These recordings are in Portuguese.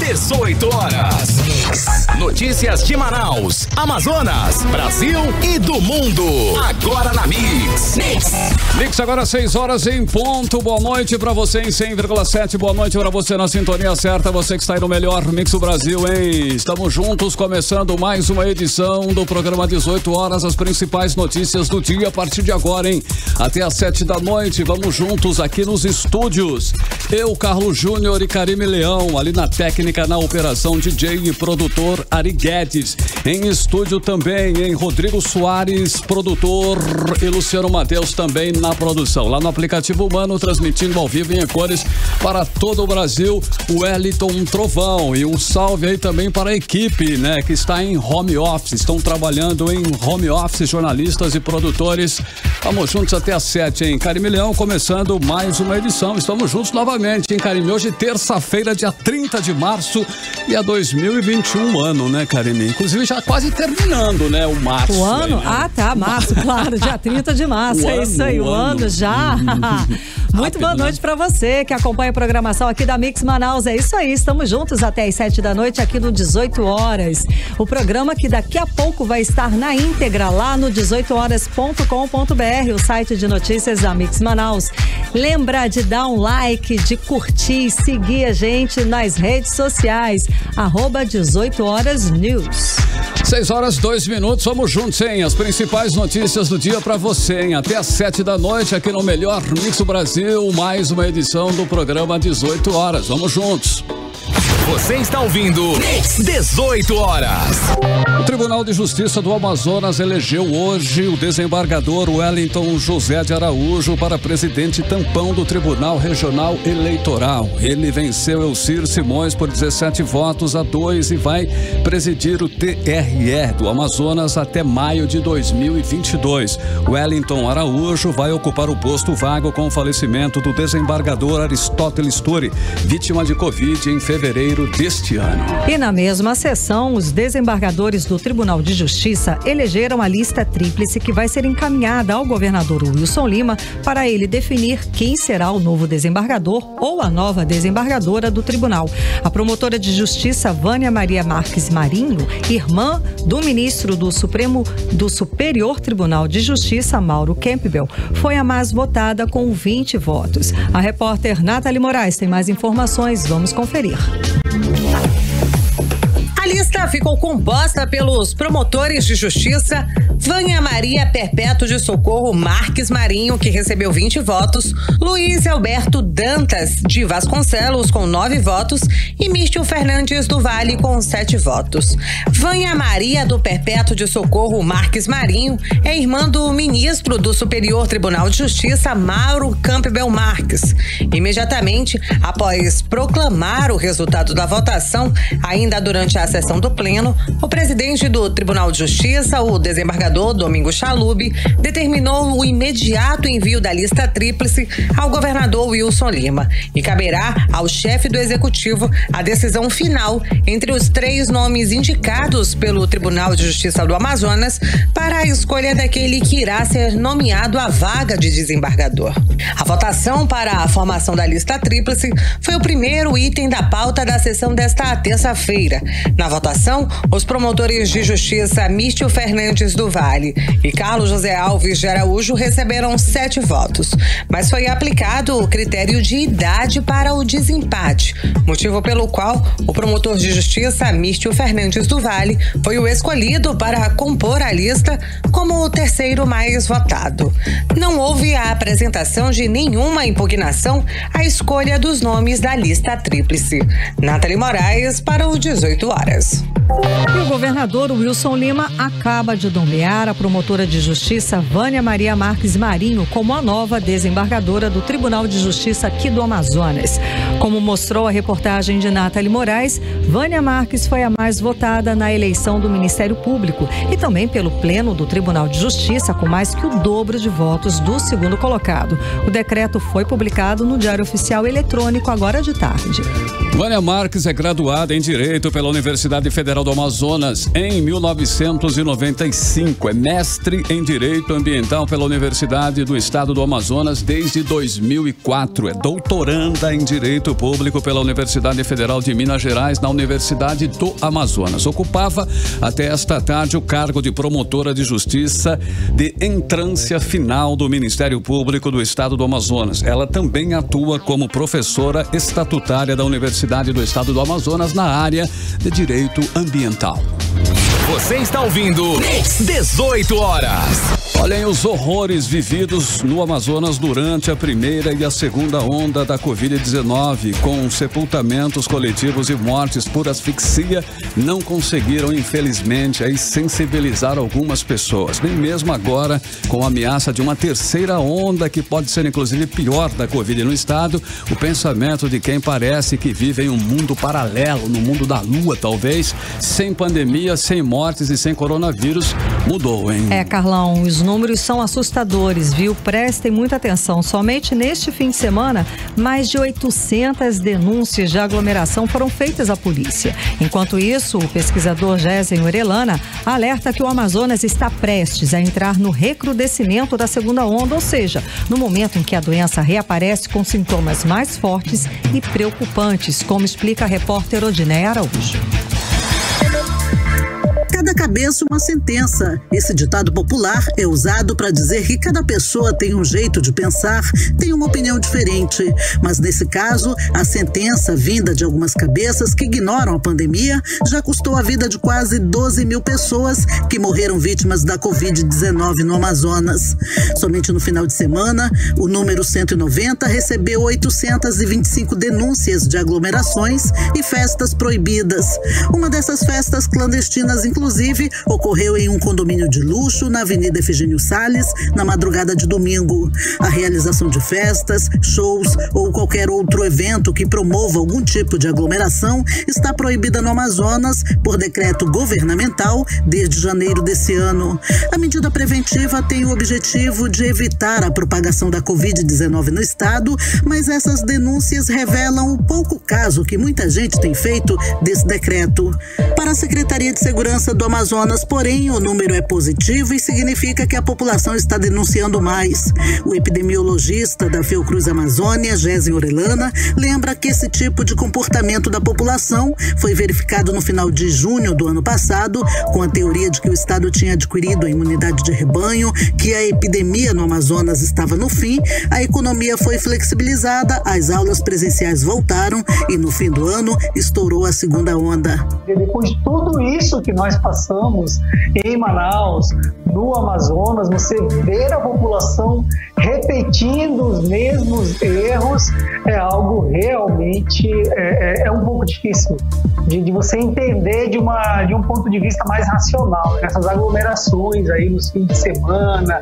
18 horas. Notícias de Manaus, Amazonas, Brasil e do mundo. Agora na Mix. Mix agora 6 horas em ponto. Boa noite pra você em 100,7. Boa noite pra você na sintonia certa. Você que está aí no melhor Mix do Brasil, hein? Estamos juntos começando mais uma edição do programa 18 horas. As principais notícias do dia a partir de agora, hein? Até às 7 da noite. Vamos juntos aqui nos estúdios. Eu, Carlos Júnior e Karime Leão. Ali na técnica, na operação, DJ e produtor Ari Guedes. Em estúdio também, em Rodrigo Soares, produtor, e Luciano Matheus também na produção. Lá no aplicativo Humano, transmitindo ao vivo em cores para todo o Brasil, o Wellington Trovão. E um salve aí também para a equipe, né, que está em home office. Estão trabalhando em home office, jornalistas e produtores. Vamos juntos até às 7, hein? Karime Leão começando mais uma edição. Estamos juntos novamente, hein, Karime? Hoje, terça-feira, dia 30 de março, e é 2021 ano, né, Karime? Inclusive já quase terminando, né, o março. O ano? Aí, né? Ah, tá, março, claro, dia 30 de março, é isso aí, o ano já. Muito boa noite pra você que acompanha a programação aqui da Mix Manaus, é isso aí, estamos juntos até às 7 da noite aqui no 18 horas. O programa que daqui a pouco vai estar na íntegra lá no 18horas.com.br, o site de notícias da Mix Manaus. Lembra de dar um like, de curtir, seguir a gente nas redes sociais, @18horasnews. 6 horas, 2 minutos, vamos juntos, hein? As principais notícias do dia pra você, hein? Até às 7 da noite aqui no melhor Mix do Brasil, mais uma edição do programa 18 horas. Vamos juntos. Você está ouvindo 18 horas. O Tribunal de Justiça do Amazonas elegeu hoje o desembargador Wellington José de Araújo para presidente tampão do Tribunal Regional Eleitoral. Ele venceu Elcir Simões por 17 votos a 2 e vai presidir o TRE do Amazonas até maio de 2022. Wellington Araújo vai ocupar o posto vago com o falecimento do desembargador Aristóteles Turi, vítima de Covid em fevereiro deste ano. E na mesma sessão, os desembargadores do Tribunal de Justiça elegeram a lista tríplice que vai ser encaminhada ao governador Wilson Lima para ele definir quem será o novo desembargador ou a nova desembargadora do tribunal. A promotora de Justiça Vânia Maria Marques Marinho, irmã do ministro do Superior Tribunal de Justiça, Mauro Campbell, foi a mais votada com 20 votos. A repórter Nathalie Moraes tem mais informações, vamos conferir. A lista ficou composta pelos promotores de justiça Vânia Maria Perpétuo de Socorro Marques Marinho, que recebeu 20 votos, Luiz Alberto Dantas de Vasconcelos, com 9 votos, e Místio Fernandes do Vale, com 7 votos. Vânia Maria do Perpétuo de Socorro Marques Marinho é irmã do ministro do Superior Tribunal de Justiça, Mauro Campbell Marques. Imediatamente após proclamar o resultado da votação, ainda durante a sessão do Pleno, o presidente do Tribunal de Justiça, o desembargador Domingos Chalub, determinou o imediato envio da lista tríplice ao governador Wilson Lima e caberá ao chefe do Executivo a decisão final entre os 3 nomes indicados pelo Tribunal de Justiça do Amazonas para a escolha daquele que irá ser nomeado à vaga de desembargador. A votação para a formação da lista tríplice foi o primeiro item da pauta da sessão desta terça-feira. Na votação, os promotores de justiça Místio Fernandes do Vale e Carlos José Alves de Araújo receberam 7 votos, mas foi aplicado o critério de idade para o desempate, motivo pelo qual o promotor de justiça Místio Fernandes do Vale foi o escolhido para compor a lista como o terceiro mais votado. Não houve a apresentação de nenhuma impugnação à escolha dos nomes da lista tríplice. Nathalie Moraes para o 18 horas. E o governador Wilson Lima acaba de nomear a promotora de justiça Vânia Maria Marques Marinho como a nova desembargadora do Tribunal de Justiça aqui do Amazonas. Como mostrou a reportagem de Nathalie Moraes, Vânia Marques foi a mais votada na eleição do Ministério Público e também pelo Pleno do Tribunal de Justiça, com mais que o dobro de votos do segundo colocado. O decreto foi publicado no Diário Oficial Eletrônico agora de tarde. Vânia Marques é graduada em Direito pela Universidade Federal Federal do Amazonas em 1995. É mestre em Direito Ambiental pela Universidade do Estado do Amazonas desde 2004. É doutoranda em Direito Público pela Universidade Federal de Minas Gerais, na Universidade do Amazonas. Ocupava até esta tarde o cargo de promotora de justiça de entrância final do Ministério Público do Estado do Amazonas. Ela também atua como professora estatutária da Universidade do Estado do Amazonas na área de Direito Ambiental. Você está ouvindo 18 horas. Olhem os horrores vividos no Amazonas durante a primeira e a segunda onda da Covid-19, com sepultamentos coletivos e mortes por asfixia, não conseguiram, infelizmente, aí sensibilizar algumas pessoas. Nem mesmo agora, com a ameaça de uma terceira onda, que pode ser inclusive pior da Covid no estado, o pensamento de quem parece que vive em um mundo paralelo, no mundo da lua, talvez, sem pandemia, sem mortes e sem coronavírus, mudou, hein? Carlão, os números são assustadores, viu? Prestem muita atenção. Somente neste fim de semana, mais de 800 denúncias de aglomeração foram feitas à polícia. Enquanto isso, o pesquisador Gésen Orellana alerta que o Amazonas está prestes a entrar no recrudescimento da segunda onda, ou seja, no momento em que a doença reaparece com sintomas mais fortes e preocupantes, como explica a repórter Odineia Araújo. Cada cabeça uma sentença. Esse ditado popular é usado para dizer que cada pessoa tem um jeito de pensar, tem uma opinião diferente. Mas nesse caso, a sentença vinda de algumas cabeças que ignoram a pandemia já custou a vida de quase 12 mil pessoas que morreram vítimas da Covid-19 no Amazonas. Somente no final de semana, o número 190 recebeu 825 denúncias de aglomerações e festas proibidas. Uma dessas festas clandestinas, inclusive, ocorreu em um condomínio de luxo na Avenida Efigênio Salles, na madrugada de domingo. A realização de festas, shows ou qualquer outro evento que promova algum tipo de aglomeração está proibida no Amazonas por decreto governamental desde janeiro desse ano. A medida preventiva tem o objetivo de evitar a propagação da Covid-19 no estado, mas essas denúncias revelam o pouco caso que muita gente tem feito desse decreto. Para a Secretaria de Segurança do Amazonas, porém, o número é positivo e significa que a população está denunciando mais. O epidemiologista da Fiocruz Amazônia, Gésen Orellana, lembra que esse tipo de comportamento da população foi verificado no final de junho do ano passado, com a teoria de que o estado tinha adquirido a imunidade de rebanho, que a epidemia no Amazonas estava no fim, a economia foi flexibilizada, as aulas presenciais voltaram e no fim do ano estourou a segunda onda. Depois de tudo isso que nós passamos em Manaus, no Amazonas, você ver a população repetindo os mesmos erros é algo realmente é um pouco difícil de você entender de um ponto de vista mais racional. Essas aglomerações aí nos fins de semana,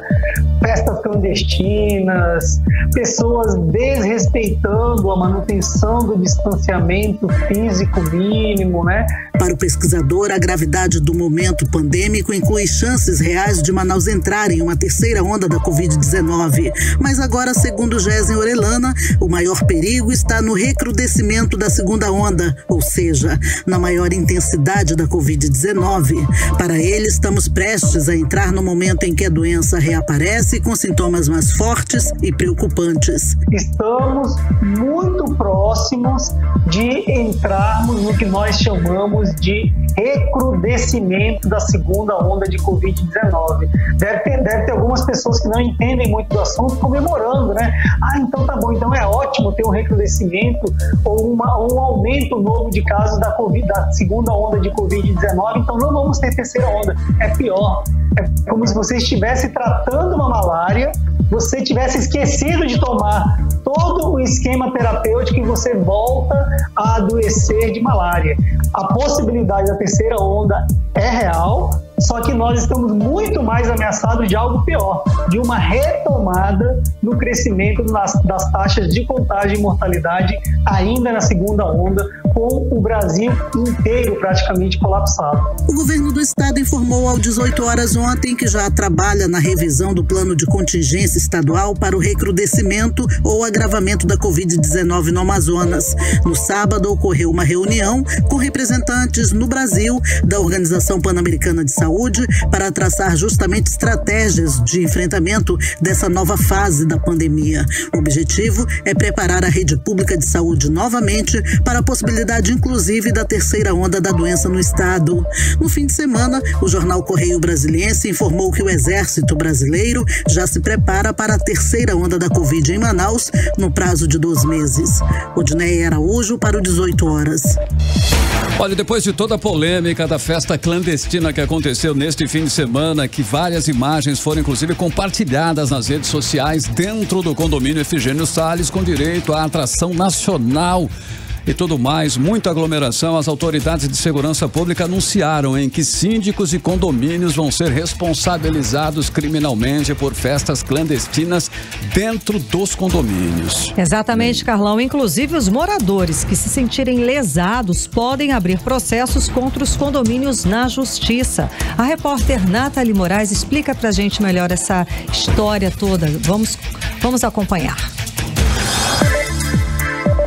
festas clandestinas, pessoas desrespeitando a manutenção do distanciamento físico mínimo, né? Para o pesquisador, a gravidade do momento pandêmico inclui chances reais de Manaus entrar em uma terceira onda da Covid-19. Mas agora, segundo Gésen Orellana, o maior perigo está no recrudescimento da segunda onda, ou seja, na maior intensidade da Covid-19. Para ele, estamos prestes a entrar no momento em que a doença reaparece com sintomas mais fortes e preocupantes. Estamos muito próximos de entrarmos no que nós chamamos de recrudescimento da segunda onda de Covid-19. Deve ter algumas pessoas que não entendem muito do assunto comemorando, né? Então tá bom, então é ótimo ter um recrudescimento ou um aumento novo de casos da segunda onda de Covid-19, então não vamos ter terceira onda. É pior. É como se você estivesse tratando uma malária, você tivesse esquecido de tomar todo o esquema terapêutico e você volta a adoecer de malária. A possibilidade da terceira onda é real, só que nós estamos muito mais ameaçados de algo pior, de uma retomada no crescimento das taxas de contágio e mortalidade ainda na segunda onda, com o Brasil inteiro praticamente colapsado. O governo do estado informou às 18 horas ontem que já trabalha na revisão do plano de contingência estadual para o recrudescimento ou agravamento da Covid-19 no Amazonas. No sábado, ocorreu uma reunião com representantes no Brasil da Organização Pan-Americana de Saúde para traçar justamente estratégias de enfrentamento dessa nova fase da pandemia. O objetivo é preparar a rede pública de saúde novamente para a possibilidade inclusive da terceira onda da doença no estado. No fim de semana, o jornal Correio Brasiliense informou que o Exército Brasileiro já se prepara para a terceira onda da Covid em Manaus no prazo de 2 meses. Odneia Araújo para o 18 horas. Olha, depois de toda a polêmica da festa clandestina que aconteceu neste fim de semana, que várias imagens foram inclusive compartilhadas nas redes sociais dentro do condomínio Efigênio Salles, com direito à atração nacional e tudo mais, muita aglomeração, as autoridades de segurança pública anunciaram em que síndicos e condomínios vão ser responsabilizados criminalmente por festas clandestinas dentro dos condomínios. Exatamente, Carlão. Inclusive, os moradores que se sentirem lesados podem abrir processos contra os condomínios na justiça. A repórter Nathalie Moraes explica pra gente melhor essa história toda. Vamos acompanhar.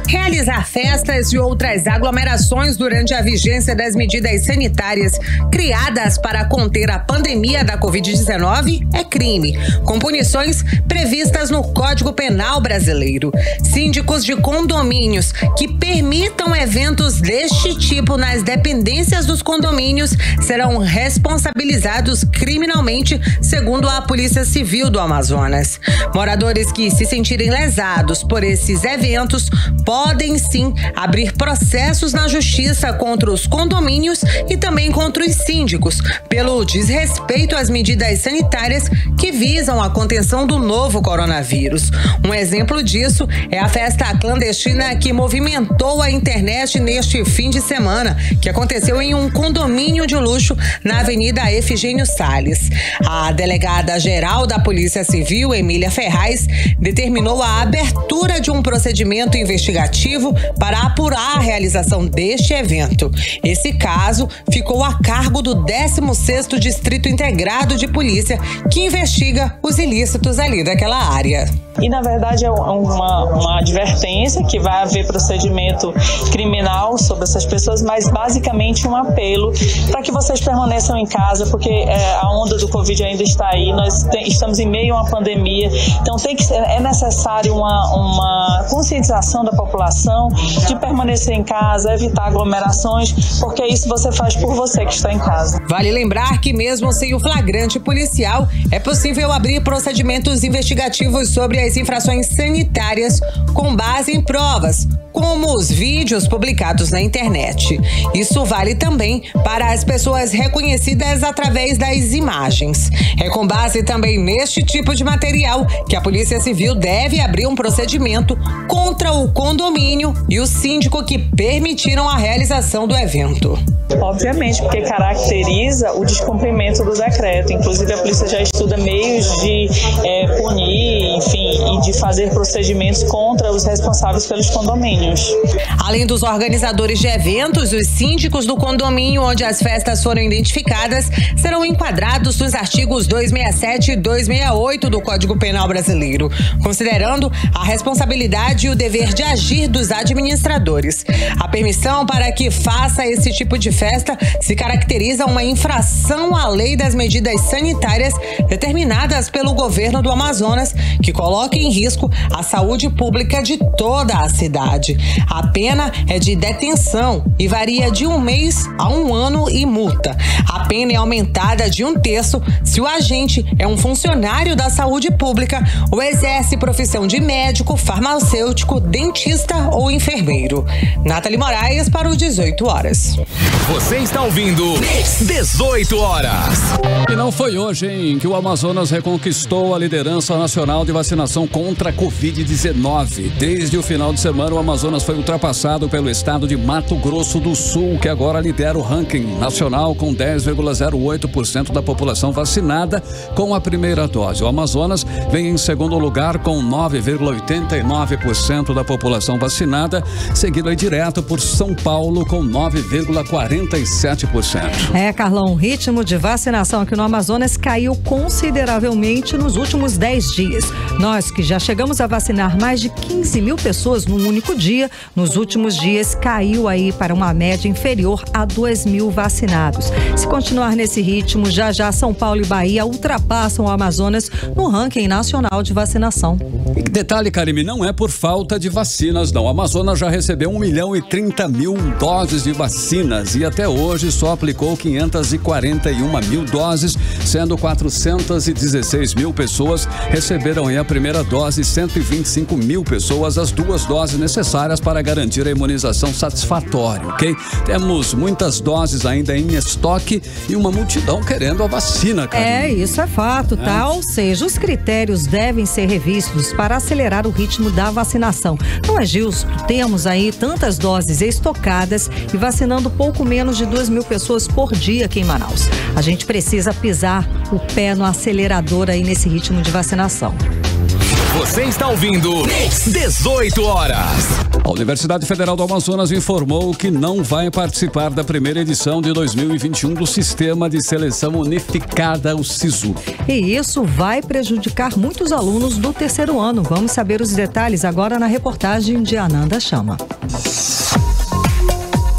Realizar festas e outras aglomerações durante a vigência das medidas sanitárias criadas para conter a pandemia da Covid-19 é crime, com punições previstas no Código Penal brasileiro. Síndicos de condomínios que permitam eventos deste tipo nas dependências dos condomínios serão responsabilizados criminalmente, segundo a Polícia Civil do Amazonas. Moradores que se sentirem lesados por esses eventos podem sim abrir processos na justiça contra os condomínios e também contra os síndicos pelo desrespeito às medidas sanitárias que visam a contenção do novo coronavírus. Um exemplo disso é a festa clandestina que movimentou a internet neste fim de semana, que aconteceu em um condomínio de luxo na Avenida Efigênio Salles. A delegada-geral da Polícia Civil, Emília Ferraz, determinou a abertura de um procedimento investigativo para apurar a realização deste evento. Esse caso ficou a cargo do 16º Distrito Integrado de Polícia, que investiga os ilícitos ali daquela área. E, na verdade, é uma advertência que vai haver procedimento criminal sobre essas pessoas, mas basicamente um apelo para que vocês permaneçam em casa, porque a onda do Covid ainda está aí, nós estamos em meio a uma pandemia, então é necessário uma conscientização da população de permanecer em casa, evitar aglomerações, porque isso você faz por você que está em casa. Vale lembrar que mesmo sem o flagrante policial, é possível abrir procedimentos investigativos sobre as infrações sanitárias com base em provas, como os vídeos publicados na internet. Isso vale também para as pessoas reconhecidas através das imagens. É com base também neste tipo de material que a Polícia Civil deve abrir um procedimento contra o condomínio e o síndico que permitiram a realização do evento. Obviamente, porque caracteriza o descumprimento do decreto. Inclusive, a polícia já estuda meios de punir, enfim, e de fazer procedimentos contra os responsáveis pelos condomínios. Além dos organizadores de eventos, os síndicos do condomínio onde as festas foram identificadas serão enquadrados nos artigos 267 e 268 do Código Penal brasileiro, considerando a responsabilidade e o dever de agir dos administradores. A permissão para que faça esse tipo de festa se caracteriza uma infração à lei das medidas sanitárias determinadas pelo governo do Amazonas, que coloca em risco a saúde pública de toda a cidade. A pena é de detenção e varia de 1 mês a 1 ano e multa. A pena é aumentada de 1/3 se o agente é um funcionário da saúde pública ou exerce profissão de médico, farmacêutico, dentista ou enfermeiro. Nathalie Moraes para o 18 horas. Você está ouvindo 18 horas. E não foi hoje, hein, que o Amazonas reconquistou a liderança nacional de vacinação contra a Covid-19. Desde o final de semana, o Amazonas Amazonas foi ultrapassado pelo estado de Mato Grosso do Sul, que agora lidera o ranking nacional com 10,08% da população vacinada com a primeira dose. O Amazonas vem em segundo lugar com 9,89% da população vacinada, seguido aí direto por São Paulo com 9,47%. Carlão, o ritmo de vacinação aqui no Amazonas caiu consideravelmente nos últimos 10 dias. Nós que já chegamos a vacinar mais de 15 mil pessoas num único dia, nos últimos dias caiu aí para uma média inferior a 2 mil vacinados. Se continuar nesse ritmo, já São Paulo e Bahia ultrapassam o Amazonas no ranking nacional de vacinação. Detalhe, Karime, não é por falta de vacinas, não. O Amazonas já recebeu 1.030.000 doses de vacinas e até hoje só aplicou 541 mil doses, sendo 416 mil pessoas receberam aí a primeira dose e 125 mil pessoas as 2 doses necessárias para garantir a imunização satisfatória, ok? Temos muitas doses ainda em estoque e uma multidão querendo a vacina, Karime. Isso é fato, tá? Ou seja, os critérios devem ser revistos para acelerar o ritmo da vacinação. Não é justo termos aí tantas doses estocadas e vacinando pouco menos de 2 mil pessoas por dia aqui em Manaus. A gente precisa pisar o pé no acelerador aí nesse ritmo de vacinação. Você está ouvindo 18 horas. A Universidade Federal do Amazonas informou que não vai participar da primeira edição de 2021 do Sistema de Seleção Unificada, o SISU. E isso vai prejudicar muitos alunos do terceiro ano. Vamos saber os detalhes agora na reportagem de Ananda Chama.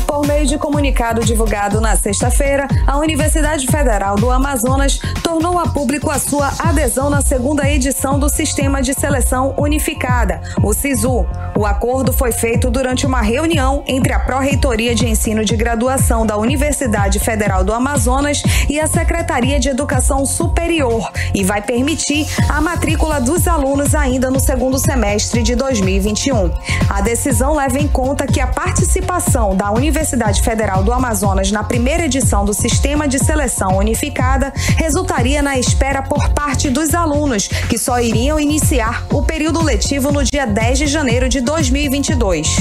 Por meio de comunicado divulgado na sexta-feira, a Universidade Federal do Amazonas tornou a público a sua adesão na segunda edição do Sistema de Seleção Unificada, o SISU. O acordo foi feito durante uma reunião entre a Pró-Reitoria de Ensino de Graduação da Universidade Federal do Amazonas e a Secretaria de Educação Superior e vai permitir a matrícula dos alunos ainda no segundo semestre de 2021. A decisão leva em conta que a participação da Universidade Federal do Amazonas na primeira edição do Sistema de Seleção Unificada resultaria na espera por parte dos alunos, que só iriam iniciar o período letivo no dia 10 de janeiro de 2022.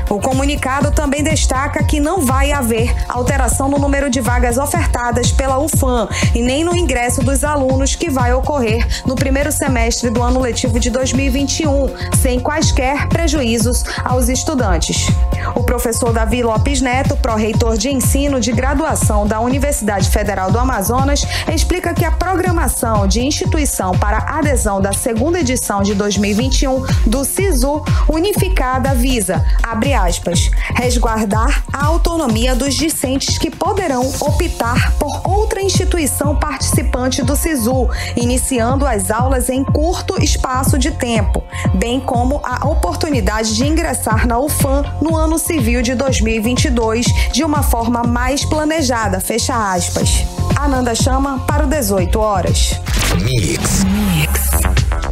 O comunicado também destaca que não vai haver alteração no número de vagas ofertadas pela UFAM e nem no ingresso dos alunos, que vai ocorrer no primeiro semestre do ano letivo de 2021, sem quaisquer prejuízos aos estudantes. O professor Davi Lopes Neto, pró-reitor de ensino de graduação da Universidade Federal do Amazonas, explica que a programação de instituição para a adesão da segunda edição de 2021 do SISU Unificada visa, abre aspas, resguardar a autonomia dos discentes que poderão optar por outra instituição participante do SISU, iniciando as aulas em curto espaço de tempo, bem como a oportunidade de ingressar na UFAM no ano civil de 2022 de uma forma mais planejada, fecha aspas. Ananda Chama para o 18 horas. Mix.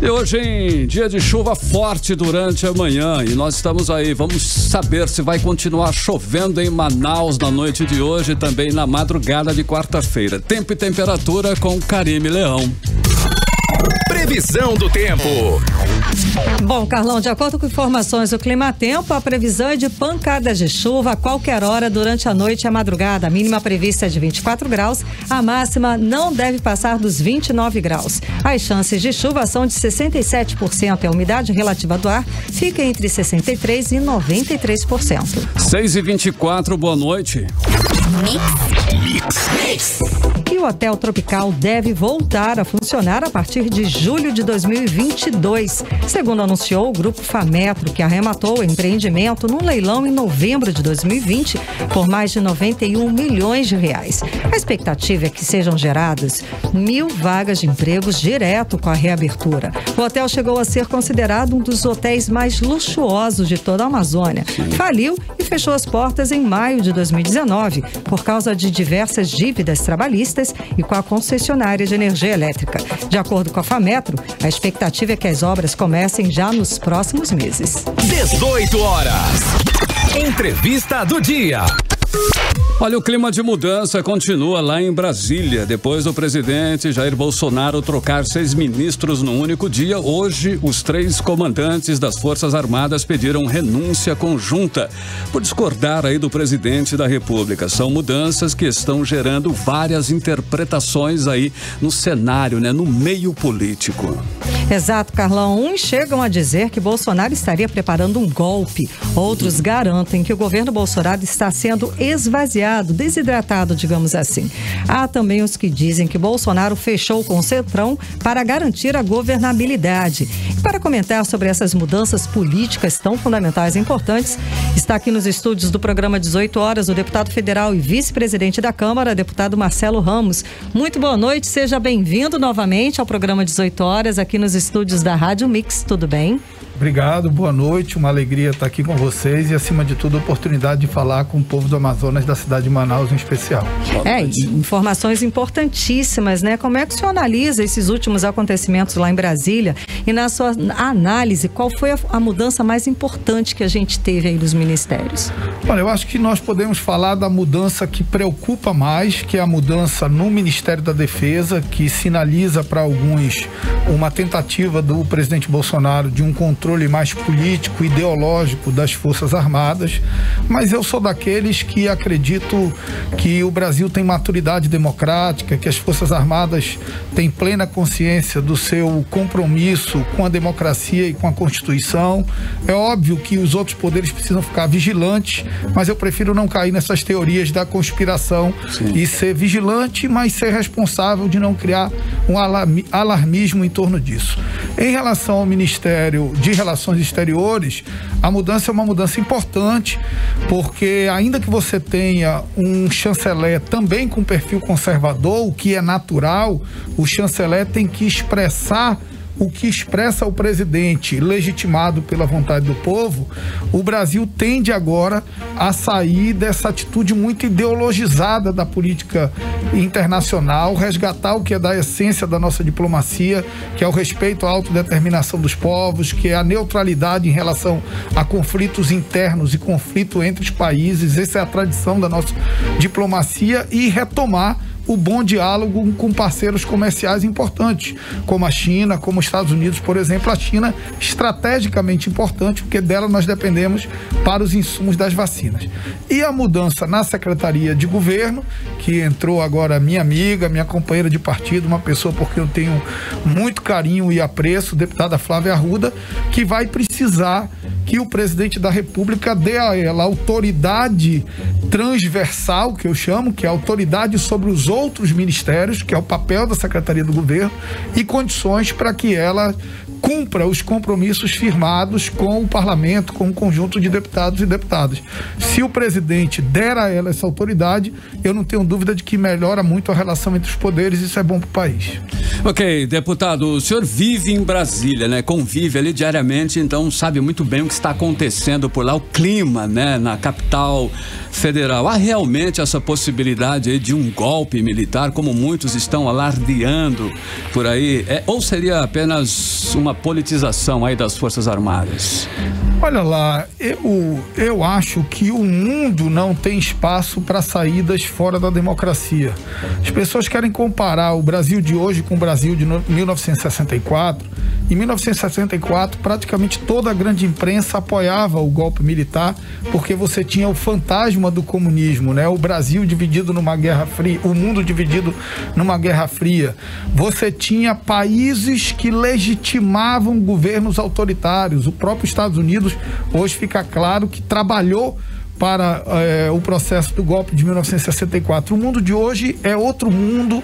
E hoje, em dia de chuva forte durante a manhã, e nós estamos aí, vamos saber se vai continuar chovendo em Manaus na noite de hoje e também na madrugada de quarta-feira. Tempo e temperatura com Karime Leão. Previsão do tempo. Bom, Carlão, de acordo com informações do Climatempo, a previsão é de pancadas de chuva a qualquer hora durante a noite e a madrugada. A mínima prevista é de 24 graus, a máxima não deve passar dos 29 graus. As chances de chuva são de 67% e a umidade relativa do ar fica entre 63% e 93%. 6h24, boa noite. Mix. E o Hotel Tropical deve voltar a funcionar a partir de julho de 2022. Segundo anunciou o Grupo Fametro, que arrematou o empreendimento num leilão em novembro de 2020 por mais de 91 milhões de reais. A expectativa é que sejam geradas 1.000 vagas de empregos direto com a reabertura. O hotel chegou a ser considerado um dos hotéis mais luxuosos de toda a Amazônia. Faliu e fechou as portas em maio de 2019 por causa de diversas dívidas trabalhistas e com a concessionária de energia elétrica. De acordo com a Fametro, a expectativa é que as obras comecem já nos próximos meses. 18 horas. Entrevista do dia. Olha, o clima de mudança continua lá em Brasília. Depois do presidente Jair Bolsonaro trocar 6 ministros num único dia, hoje os 3 comandantes das Forças Armadas pediram renúncia conjunta por discordar aí do presidente da República. São mudanças que estão gerando várias interpretações aí no cenário, né, no meio político. Exato, Carlão. Uns chegam a dizer que Bolsonaro estaria preparando um golpe. Outros garantem que o governo Bolsonaro está sendo esvaziado, desidratado, digamos assim. Há também os que dizem que Bolsonaro fechou com o Centrão para garantir a governabilidade. E para comentar sobre essas mudanças políticas tão fundamentais e importantes, está aqui nos estúdios do programa 18 Horas o deputado federal e vice-presidente da Câmara, deputado Marcelo Ramos. Muito boa noite, seja bem-vindo novamente ao programa 18 Horas, aqui nos estúdios da Rádio Mix, tudo bem? Obrigado, boa noite, uma alegria estar aqui com vocês e, acima de tudo, a oportunidade de falar com o povo do Amazonas, da cidade de Manaus em especial. Informações importantíssimas, né? Como é que o senhor analisa esses últimos acontecimentos lá em Brasília e, na sua análise, qual foi a mudança mais importante que a gente teve aí dos ministérios? Olha, eu acho que nós podemos falar da mudança que preocupa mais, que é a mudança no Ministério da Defesa, que sinaliza para alguns uma tentativa do presidente Bolsonaro de um controle mais político, ideológico das Forças Armadas, mas eu sou daqueles que acredito que o Brasil tem maturidade democrática, que as Forças Armadas têm plena consciência do seu compromisso com a democracia e com a Constituição. É óbvio que os outros poderes precisam ficar vigilantes, mas eu prefiro não cair nessas teorias da conspiração. Sim. E ser vigilante, mas ser responsável de não criar um alarmismo em torno disso. Em relação ao Ministério de Relações Exteriores, a mudança é uma mudança importante, porque ainda que você tenha um chanceler também com perfil conservador, o que é natural, o chanceler tem que expressar o que expressa o presidente, legitimado pela vontade do povo. O Brasil tende agora a sair dessa atitude muito ideologizada da política internacional, resgatar o que é da essência da nossa diplomacia, que é o respeito à autodeterminação dos povos, que é a neutralidade em relação a conflitos internos e conflito entre os países. Essa é a tradição da nossa diplomacia, e retomar o bom diálogo com parceiros comerciais importantes, como a China, como os Estados Unidos, por exemplo. A China, estrategicamente importante, porque dela nós dependemos para os insumos das vacinas. E a mudança na Secretaria de Governo, que entrou agora minha amiga, minha companheira de partido, uma pessoa por quem eu tenho muito carinho e apreço, deputada Flávia Arruda, que vai precisar que o presidente da República dê a ela autoridade transversal, que eu chamo, que é a autoridade sobre os outros ministérios, que é o papel da Secretaria do Governo, e condições para que ela cumpra os compromissos firmados com o parlamento, com o conjunto de deputados e deputadas. Se o presidente der a ela essa autoridade, eu não tenho dúvida de que melhora muito a relação entre os poderes, e isso é bom para o país. Ok, deputado, o senhor vive em Brasília, né? Convive ali diariamente, então sabe muito bem o que está acontecendo por lá, o clima, né? Na capital federal. Há realmente essa possibilidade aí de um golpe militar, como muitos estão alardeando por aí, ou seria apenas uma politização aí das Forças Armadas? Olha lá, eu acho que o mundo não tem espaço para saídas fora da democracia. As pessoas querem comparar o Brasil de hoje com o Brasil de 1964. Em 1964, praticamente toda a grande imprensa apoiava o golpe militar, porque você tinha o fantasma do comunismo, né? O Brasil dividido numa guerra fria, o mundo dividido numa guerra fria. Você tinha países que legitimavam governos autoritários. O próprio Estados Unidos, hoje fica claro que trabalhou para o processo do golpe de 1964. O mundo de hoje é outro mundo,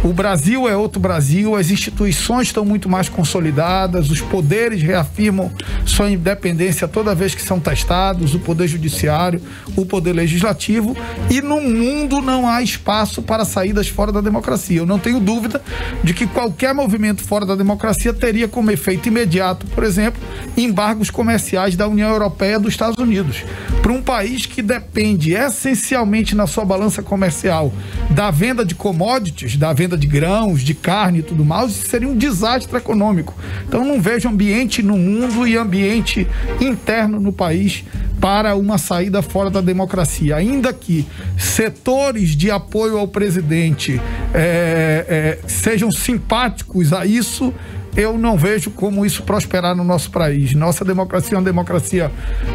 o Brasil é outro Brasil, as instituições estão muito mais consolidadas, os poderes reafirmam sua independência toda vez que são testados, o poder judiciário, o poder legislativo, e no mundo não há espaço para saídas fora da democracia. Eu não tenho dúvida de que qualquer movimento fora da democracia teria como efeito imediato, por exemplo, embargos comerciais da União Europeia e dos Estados Unidos. Para um país que depende essencialmente na sua balança comercial da venda de commodities, da venda de grãos, de carne e tudo mais, isso seria um desastre econômico. Então não vejo ambiente no mundo e ambiente interno no país para uma saída fora da democracia. Ainda que setores de apoio ao presidente sejam simpáticos a isso, eu não vejo como isso prosperar no nosso país. Nossa democracia é uma democracia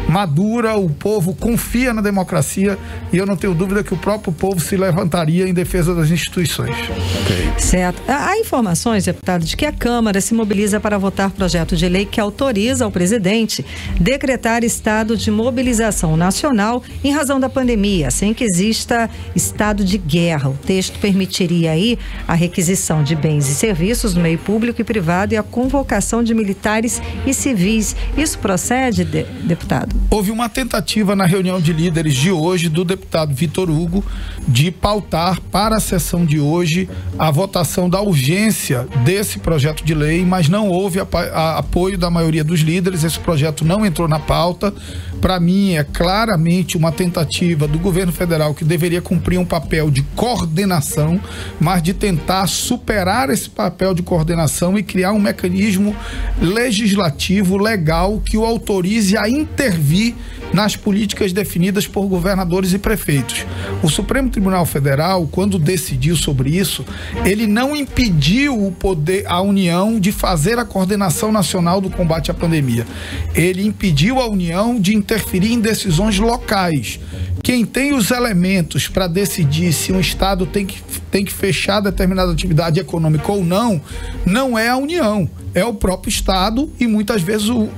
madura, o povo confia na democracia e eu não tenho dúvida que o próprio povo se levantaria em defesa das instituições. Okay. Certo. Há informações, deputado, de que a Câmara se mobiliza para votar projeto de lei que autoriza ao presidente decretar estado de mobilização nacional em razão da pandemia, sem que exista estado de guerra. O texto permitiria aí a requisição de bens e serviços no meio público e privado e a convocação de militares e civis. Isso procede, deputado? Houve uma tentativa na reunião de líderes de hoje do deputado Vitor Hugo de pautar para a sessão de hoje a votação da urgência desse projeto de lei, mas não houve apoio da maioria dos líderes. Esse projeto não entrou na pauta. Para mim, é claramente uma tentativa do governo federal, que deveria cumprir um papel de coordenação, mas de tentar superar esse papel de coordenação e criar um mecanismo legislativo, legal, que o autorize a intervir nas políticas definidas por governadores e prefeitos. O Supremo Tribunal Federal, quando decidiu sobre isso, ele não impediu o poder, a União, de fazer a coordenação nacional do combate à pandemia. Ele impediu a União de interferir em decisões locais. Quem tem os elementos para decidir se um estado tem que fechar determinada atividade econômica ou não, não é a União, é o próprio estado e muitas vezes o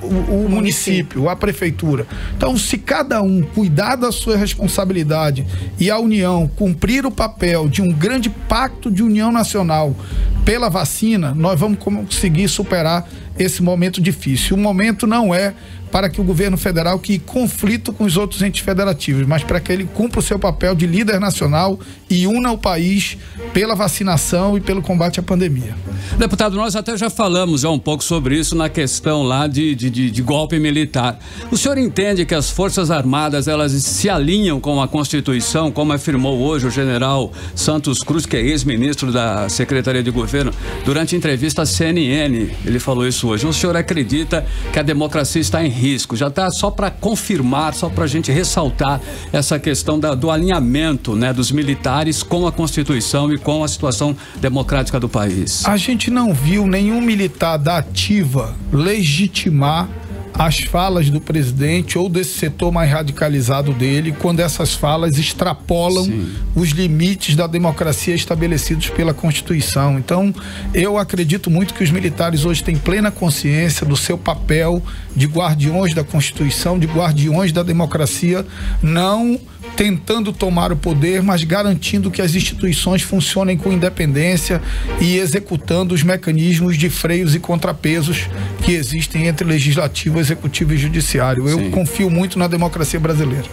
município, a prefeitura. Então, se cada um cuidar da sua responsabilidade e a União cumprir o papel de um grande pacto de união nacional pela vacina, nós vamos conseguir superar esse momento difícil. O momento não é para que o governo federal que conflito com os outros entes federativos, mas para que ele cumpra o seu papel de líder nacional e una o país pela vacinação e pelo combate à pandemia. Deputado, nós até já falamos um pouco sobre isso na questão lá de golpe militar. O senhor entende que as Forças Armadas, elas se alinham com a Constituição, como afirmou hoje o general Santos Cruz, que é ex-ministro da Secretaria de Governo, durante entrevista à CNN, ele falou isso hoje. O senhor acredita que a democracia está em risco? Já está só para confirmar, só para a gente ressaltar essa questão do alinhamento, né, dos militares com a Constituição e com a situação democrática do país. A gente não viu nenhum militar da ativa legitimar as falas do presidente ou desse setor mais radicalizado dele, quando essas falas extrapolam os limites da democracia estabelecidos pela Constituição. Então, eu acredito muito que os militares hoje têm plena consciência do seu papel de guardiões da Constituição, de guardiões da democracia, não tentando tomar o poder, mas garantindo que as instituições funcionem com independência e executando os mecanismos de freios e contrapesos que existem entre legislativo, executivo e judiciário. Eu confio muito na democracia brasileira.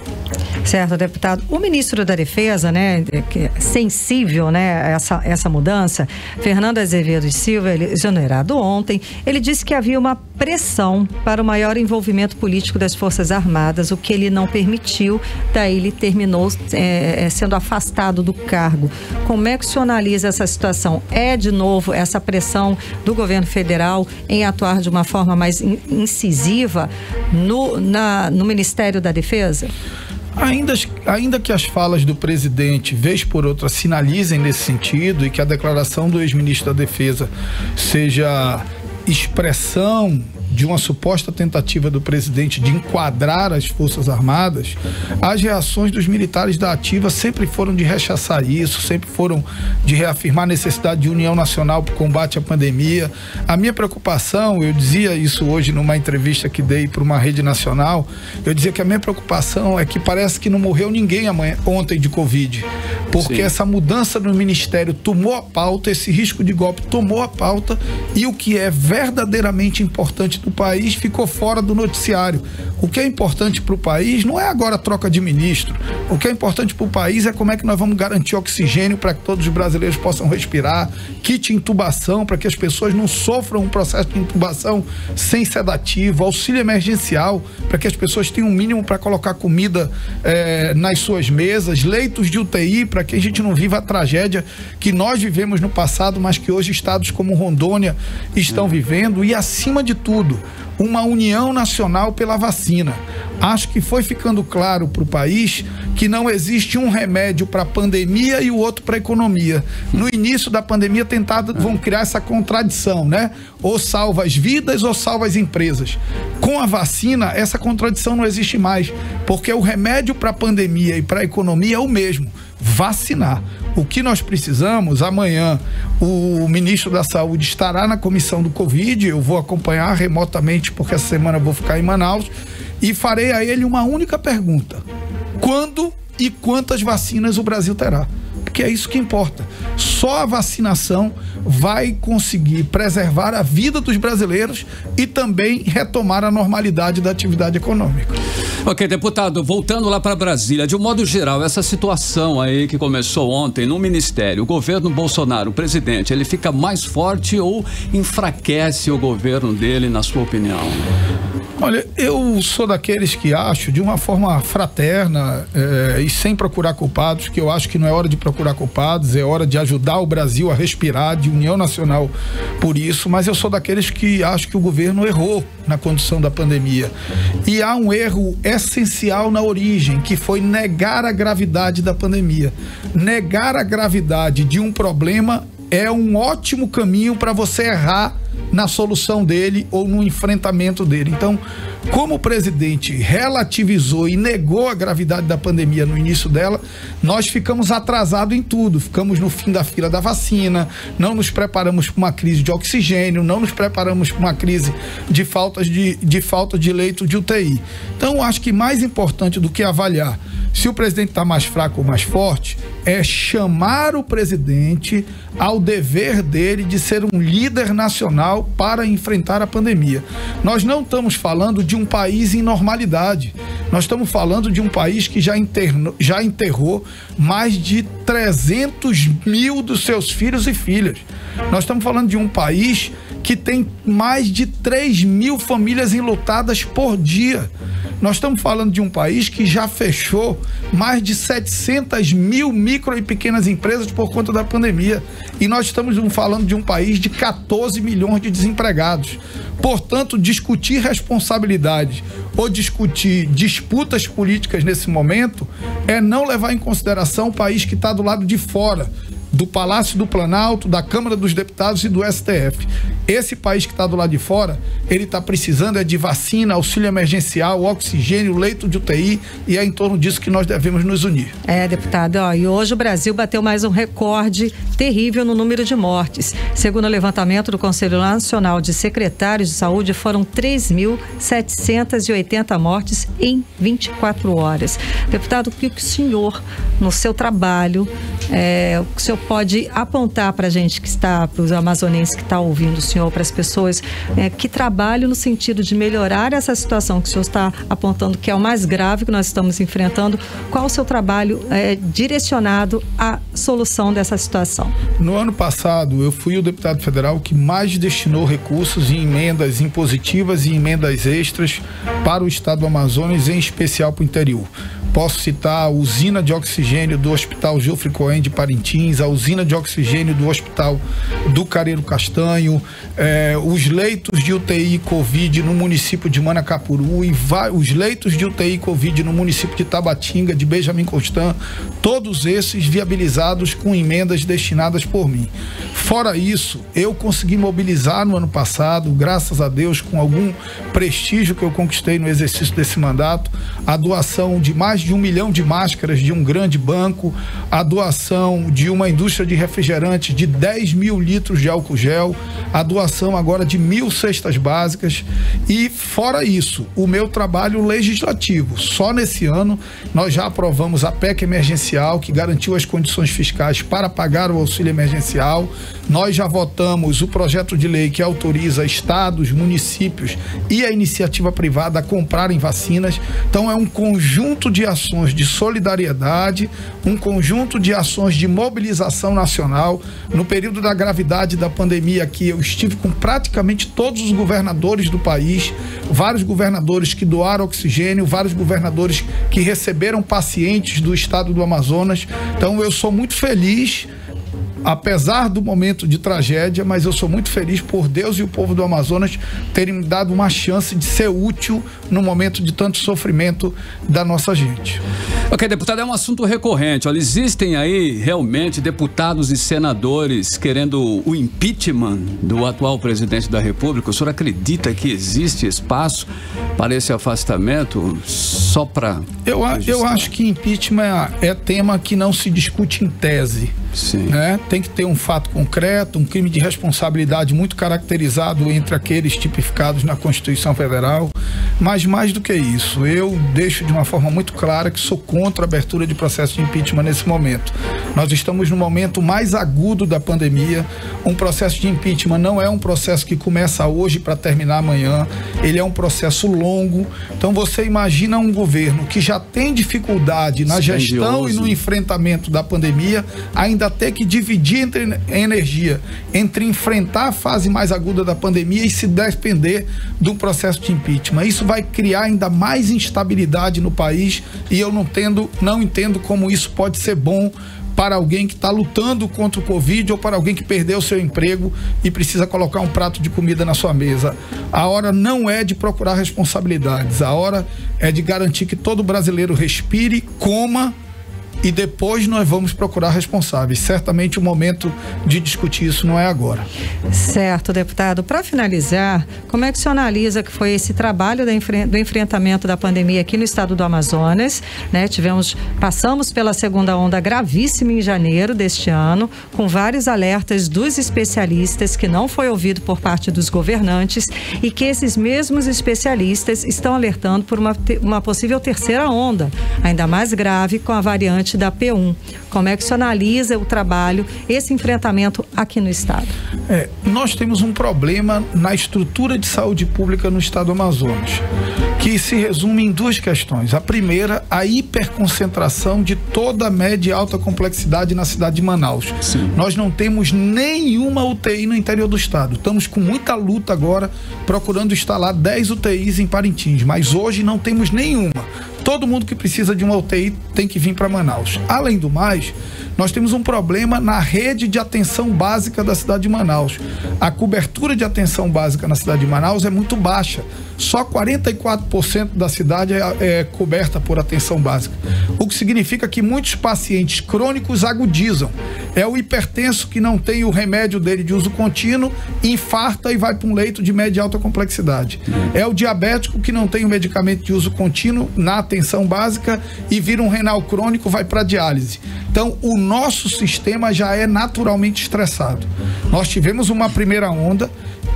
Certo, deputado. O ministro da Defesa, né, que é sensível, né, essa mudança, Fernando Azevedo Silva, ele exonerado ontem, ele disse que havia uma pressão para o maior envolvimento político das Forças Armadas, o que ele não permitiu, daí ele terminou sendo afastado do cargo. Como é que o senhor analisa essa situação? É, de novo, essa pressão do governo federal em atuar de uma forma mais incisiva no Ministério da Defesa? Ainda que as falas do presidente, vez por outra, sinalizem nesse sentido e que a declaração do ex-ministro da Defesa seja expressão de uma suposta tentativa do presidente de enquadrar as Forças Armadas, as reações dos militares da ativa sempre foram de rechaçar isso, sempre foram de reafirmar a necessidade de união nacional para o combate à pandemia. A minha preocupação, eu dizia isso hoje numa entrevista que dei para uma rede nacional, eu dizia que a minha preocupação é que parece que não morreu ninguém ontem de Covid, porque essa mudança no Ministério tomou a pauta, esse risco de golpe tomou a pauta, e o que é verdadeiramente importante do país ficou fora do noticiário. O que é importante para o país não é agora a troca de ministro. O que é importante para o país é como é que nós vamos garantir oxigênio para que todos os brasileiros possam respirar, kit intubação para que as pessoas não sofram um processo de intubação sem sedativo, auxílio emergencial para que as pessoas tenham um mínimo para colocar comida nas suas mesas, leitos de UTI para que a gente não viva a tragédia que nós vivemos no passado, mas que hoje estados como Rondônia estão vivendo, e acima de tudo, julho, uma união nacional pela vacina. Acho que foi ficando claro para o país que não existe um remédio para a pandemia e o outro para a economia. No início da pandemia vão criar essa contradição, né? Ou salva as vidas ou salva as empresas. Com a vacina, essa contradição não existe mais, porque o remédio para a pandemia e para a economia é o mesmo: vacinar. O que nós precisamos, amanhã o ministro da Saúde estará na comissão do Covid, eu vou acompanhar remotamente porque essa semana eu vou ficar em Manaus, e farei a ele uma única pergunta: quando e quantas vacinas o Brasil terá? Porque é isso que importa. Só a vacinação vai conseguir preservar a vida dos brasileiros e também retomar a normalidade da atividade econômica. Ok, deputado, voltando lá para Brasília, de um modo geral, essa situação aí que começou ontem no Ministério, o governo Bolsonaro, o presidente, ele fica mais forte ou enfraquece o governo dele, na sua opinião? Olha, eu sou daqueles que acho, de uma forma fraterna e sem procurar culpados, que eu acho que não é hora de procurar culpados, é hora de ajudar o Brasil a respirar, de união nacional por isso, mas eu sou daqueles que acho que o governo errou na condução da pandemia. E há um erro essencial na origem, que foi negar a gravidade da pandemia. Negar a gravidade de um problema é um ótimo caminho para você errar na solução dele ou no enfrentamento dele. Então, como o presidente relativizou e negou a gravidade da pandemia no início dela, nós ficamos atrasados em tudo. Ficamos no fim da fila da vacina, não nos preparamos para uma crise de oxigênio, não nos preparamos para uma crise de falta de leito de UTI. Então, acho que mais importante do que avaliar se o presidente está mais fraco ou mais forte é chamar o presidente ao dever dele de ser um líder nacional para enfrentar a pandemia. Nós não estamos falando de um país em normalidade. Nós estamos falando de um país que já enterrou mais de 300 mil dos seus filhos e filhas. Nós estamos falando de um país que tem mais de 3 mil famílias enlutadas por dia. Nós estamos falando de um país que já fechou mais de 700 mil micro e pequenas empresas por conta da pandemia. E nós estamos falando de um país de 14 milhões de desempregados. Portanto, discutir responsabilidade ou discutir disputas políticas nesse momento é não levar em consideração o país que está do lado de fora do Palácio do Planalto, da Câmara dos Deputados e do STF. Esse país que está do lado de fora, ele está precisando de vacina, auxílio emergencial, oxigênio, leito de UTI, e é em torno disso que nós devemos nos unir. Deputado, e hoje o Brasil bateu mais um recorde terrível no número de mortes. Segundo o levantamento do Conselho Nacional de Secretários de Saúde, foram 3.780 mortes em 24 horas. Deputado, o que o senhor, no seu trabalho, o senhor pode apontar para a gente que está, para os amazonenses que estão ouvindo o senhor, para as pessoas, que trabalho no sentido de melhorar essa situação que o senhor está apontando, que é o mais grave que nós estamos enfrentando? Qual o seu trabalho direcionado à solução dessa situação? No ano passado, eu fui o deputado federal que mais destinou recursos em emendas impositivas e emendas extras para o estado do Amazonas, em especial para o interior. Posso citar a usina de oxigênio do Hospital Geoffrey Cohen de Parintins, a usina de oxigênio do Hospital do Careiro Castanho, os leitos de UTI Covid no município de Manacapuru e os leitos de UTI Covid no município de Tabatinga, de Benjamin Constant, todos esses viabilizados com emendas destinadas por mim. Fora isso, eu consegui mobilizar no ano passado, graças a Deus, com algum prestígio que eu conquistei no exercício desse mandato, a doação de mais de 1 milhão de máscaras de um grande banco, a doação de uma indústria de refrigerantes de 10 mil litros de álcool gel, a doação agora de 1.000 cestas básicas e, fora isso, o meu trabalho legislativo. Só nesse ano nós já aprovamos a PEC emergencial, que garantiu as condições fiscais para pagar o auxílio emergencial. Nós já votamos o projeto de lei que autoriza estados, municípios e a iniciativa privada a comprarem vacinas. Então é um conjunto de ações de solidariedade, um conjunto de ações de mobilização nacional. No período da gravidade da pandemia aqui, eu estive com praticamente todos os governadores do país, vários governadores que doaram oxigênio, vários governadores que receberam pacientes do estado do Amazonas. Então eu sou muito feliz apesar do momento de tragédia, mas eu sou muito feliz por Deus e o povo do Amazonas terem me dado uma chance de ser útil no momento de tanto sofrimento da nossa gente. Ok, deputado, é um assunto recorrente. Olha, existem aí realmente deputados e senadores querendo o impeachment do atual presidente da República. O senhor acredita que existe espaço para esse afastamento só para... Eu acho que impeachment é tema que não se discute em tese. Sim. Né? Tem que ter um fato concreto, um crime de responsabilidade muito caracterizado entre aqueles tipificados na Constituição Federal, mas mais do que isso, eu deixo de uma forma muito clara que sou contra a abertura de processo de impeachment nesse momento. Nós estamos no momento mais agudo da pandemia. Um processo de impeachment não é um processo que começa hoje para terminar amanhã, ele é um processo longo. Então você imagina um governo que já tem dificuldade na gestão e no enfrentamento da pandemia, ainda ter que dividir entre energia entre enfrentar a fase mais aguda da pandemia e se depender do processo de impeachment. Isso vai criar ainda mais instabilidade no país e eu não entendo como isso pode ser bom para alguém que está lutando contra o Covid ou para alguém que perdeu seu emprego e precisa colocar um prato de comida na sua mesa. A hora não é de procurar responsabilidades, a hora é de garantir que todo brasileiro respire, coma, e depois nós vamos procurar responsáveis. Certamente o momento de discutir isso não é agora. Certo, deputado. Para finalizar, como é que o senhor analisa que foi esse trabalho do enfrentamento da pandemia aqui no estado do Amazonas, né? Passamos pela segunda onda gravíssima em janeiro deste ano, com vários alertas dos especialistas que não foi ouvido por parte dos governantes e que esses mesmos especialistas estão alertando por uma possível terceira onda, ainda mais grave com a variante da P1. Como é que você analisa o trabalho, esse enfrentamento aqui no estado? Nós temos um problema na estrutura de saúde pública no estado do Amazonas, que se resume em duas questões. A primeira, a hiperconcentração de toda a média e alta complexidade na cidade de Manaus. Sim. Nós não temos nenhuma UTI no interior do estado. Estamos com muita luta agora, procurando instalar 10 UTIs em Parintins, mas hoje não temos nenhuma. Todo mundo que precisa de uma UTI tem que vir para Manaus. Além do mais, nós temos um problema na rede de atenção básica da cidade de Manaus. A cobertura de atenção básica na cidade de Manaus é muito baixa. Só 44% da cidade é coberta por atenção básica. O que significa que muitos pacientes crônicos agudizam. É o hipertenso que não tem o remédio dele de uso contínuo, infarta e vai para um leito de média e alta complexidade. É o diabético que não tem o medicamento de uso contínuo na atenção básica e vira um renal crônico, vai para diálise. Então, o nosso sistema já é naturalmente estressado. Nós tivemos uma primeira onda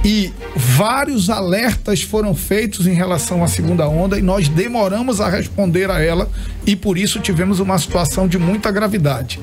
e vários alertas foram feitos em relação à segunda onda e nós demoramos a responder a ela e por isso tivemos uma situação de muita gravidade.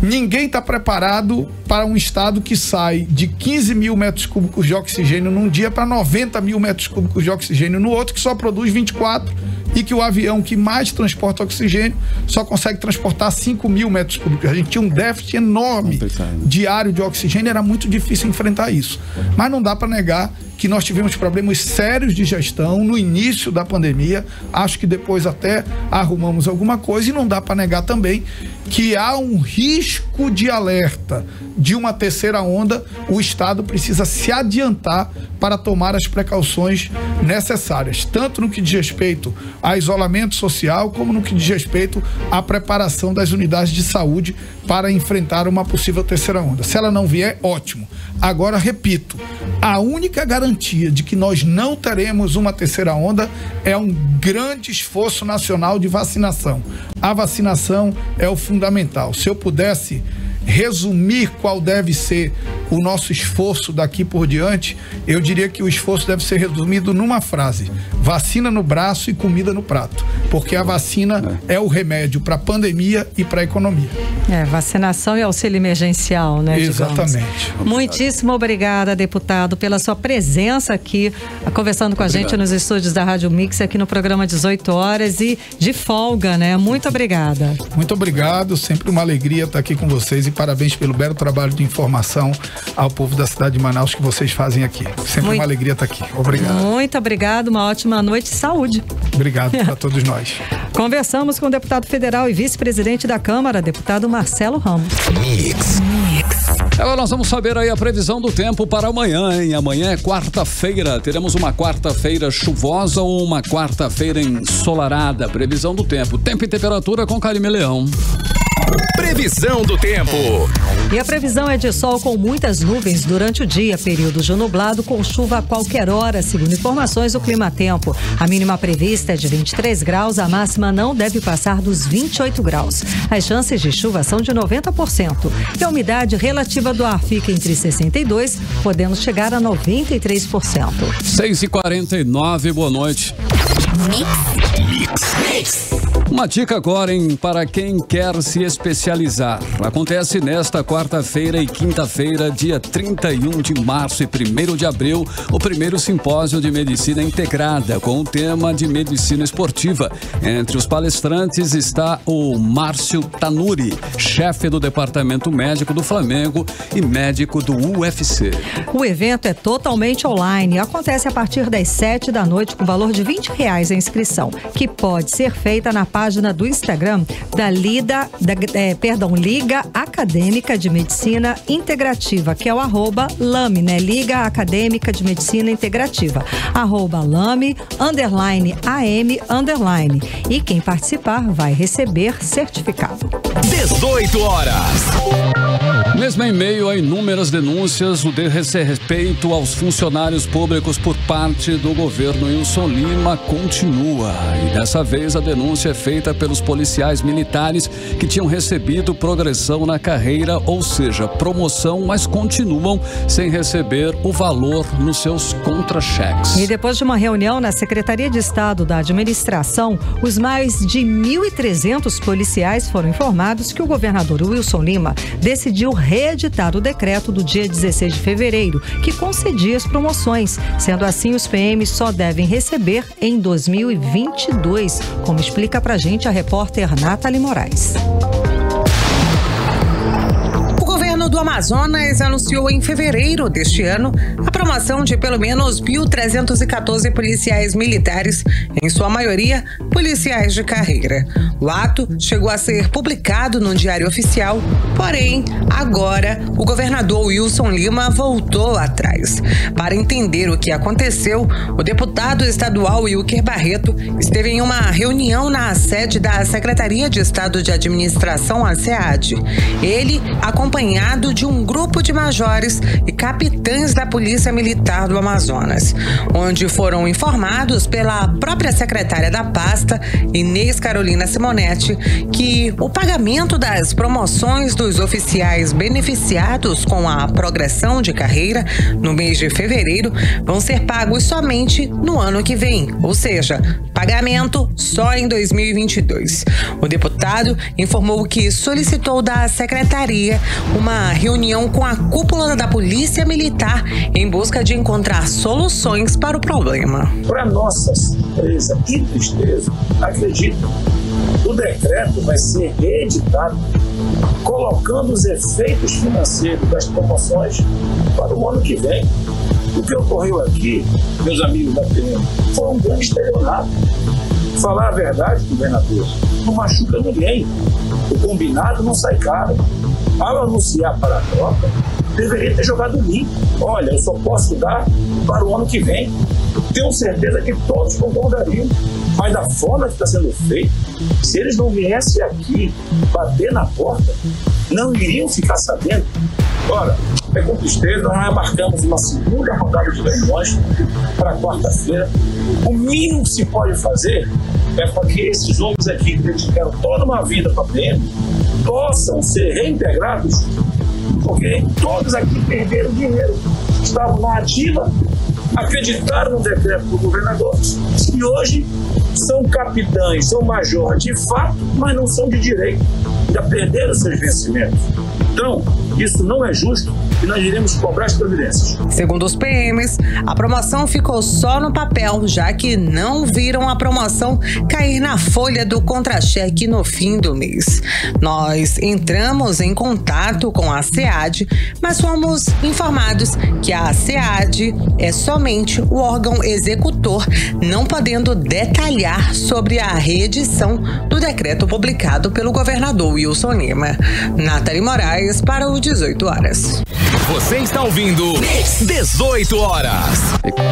Ninguém está preparado para um estado que sai de 15 mil metros cúbicos de oxigênio num dia para 90 mil metros cúbicos de oxigênio no outro, que só produz 24, e que o avião que mais transporta oxigênio só consegue transportar 5 mil metros cúbicos. A gente tinha um déficit enorme diário de oxigênio, era muito difícil enfrentar isso. Mas não dá para negar que nós tivemos problemas sérios de gestão no início da pandemia. Acho que depois até arrumamos alguma coisa e não dá para negar também que há um risco de alerta de uma terceira onda. O Estado precisa se adiantar para tomar as precauções necessárias, tanto no que diz respeito a isolamento social, como no que diz respeito à preparação das unidades de saúde para enfrentar uma possível terceira onda. Se ela não vier, ótimo. Agora, repito, a única garantia de que nós não teremos uma terceira onda é um grande esforço nacional de vacinação. A vacinação é o fundamental. Se eu pudesse resumir qual deve ser o nosso esforço daqui por diante, eu diria que o esforço deve ser resumido numa frase: vacina no braço e comida no prato, porque a vacina é o remédio para a pandemia e para a economia. Vacinação e auxílio emergencial, né? Exatamente. Muitíssimo obrigada, deputado, pela sua presença aqui, conversando com a gente nos estúdios da Rádio Mix, aqui no programa 18 horas e de folga, né? Muito obrigada. Muito obrigado, sempre uma alegria estar aqui com vocês e parabéns pelo belo trabalho de informação ao povo da cidade de Manaus que vocês fazem aqui. Sempre uma alegria estar aqui. Obrigado. Muito obrigado, uma ótima noite e saúde. Obrigado para todos nós. Conversamos com o deputado federal e vice-presidente da Câmara, deputado Marcelo Ramos. Mix. Agora nós vamos saber aí a previsão do tempo para amanhã, hein? Amanhã é quarta-feira. Teremos uma quarta-feira chuvosa ou uma quarta-feira ensolarada? Previsão do tempo. Tempo e temperatura com Karime Leão. Previsão do tempo. E a previsão é de sol com muitas nuvens durante o dia, período de nublado com chuva a qualquer hora, segundo informações do Climatempo. A mínima prevista é de 23 graus, a máxima não deve passar dos 28 graus. As chances de chuva são de 90%. E a umidade relativa do ar fica entre 62%, podendo chegar a 93%. 6h49, boa noite. Mix. Uma dica agora, hein, para quem quer se especializar. Acontece nesta quarta-feira e quinta-feira, dia 31 de março e 1º de abril, o primeiro simpósio de medicina integrada com o tema de medicina esportiva. Entre os palestrantes está o Márcio Tanuri, chefe do departamento médico do Flamengo e médico do UFC. O evento é totalmente online e acontece a partir das 7 da noite com valor de R$20 a inscrição, que pode ser feita na página do Instagram da Liga Acadêmica de Medicina Integrativa, que é o @LAME, né? Liga Acadêmica de Medicina Integrativa, @LAME_AM_. E quem participar vai receber certificado. 18 horas. Mesmo em meio a inúmeras denúncias, o desrespeito aos funcionários públicos por parte do governo Wilson Lima continua. E dessa vez a denúncia é feita pelos policiais militares que tinham recebido progressão na carreira, ou seja, promoção, mas continuam sem receber o valor nos seus contra-cheques. E depois de uma reunião na Secretaria de Estado da Administração, os mais de 1.300 policiais foram informados que o governador Wilson Lima decidiu reeditar o decreto do dia 16 de fevereiro, que concedia as promoções. Sendo assim, os PMs só devem receber em 2022, como explica pra gente a repórter Nathalie Moraes. O governo do Amazonas anunciou em fevereiro deste ano a promoção de pelo menos 1.314 policiais militares, em sua maioria policiais de carreira. O ato chegou a ser publicado no Diário Oficial, porém, agora o governador Wilson Lima voltou atrás. Para entender o que aconteceu, o deputado estadual Wilker Barreto esteve em uma reunião na sede da Secretaria de Estado de Administração, a SEAD. Ele, acompanhado de um grupo de majores e capitães da Polícia Militar do Amazonas, onde foram informados pela própria secretária da pasta, Inês Carolina Simonetti, que o pagamento das promoções dos oficiais beneficiados com a progressão de carreira no mês de fevereiro vão ser pagos somente no ano que vem, ou seja, pagamento só em 2022. O deputado informou que solicitou da secretaria uma reunião com a cúpula da Polícia Militar em busca de encontrar soluções para o problema. Para nossa surpresa e tristeza, acredito, o decreto vai ser reeditado, colocando os efeitos financeiros das promoções para o ano que vem. O que ocorreu aqui, meus amigos da PM, foi um grande estelionato. Falar a verdade, governador, não machuca ninguém. O combinado não sai caro. Ao anunciar para a troca, deveria ter jogado limpo. Olha, eu só posso dar para o ano que vem. Tenho certeza que todos concordariam. Mas da forma que está sendo feito, se eles não viessem aqui bater na porta, não iriam ficar sabendo. Ora, é com tristeza, nós marcamos uma segunda rodada de reuniões para quarta-feira. O mínimo que se pode fazer é para que esses homens aqui que dedicaram toda uma vida para a PM possam ser reintegrados, porque todos aqui perderam dinheiro, estavam na ativa, acreditaram no decreto do governador e hoje são capitães, são major de fato, mas não são de direito, já perderam seus vencimentos. Então, isso não é justo e nós iremos cobrar as providências. Segundo os PMs, a promoção ficou só no papel, já que não viram a promoção cair na folha do contra-cheque no fim do mês. Nós entramos em contato com a SEAD, mas fomos informados que a SEAD é somente o órgão executor, não podendo detalhar sobre a reedição do decreto publicado pelo governador Wilson Lima. Nathalie Moraes para o 18 horas. Você está ouvindo 18 horas.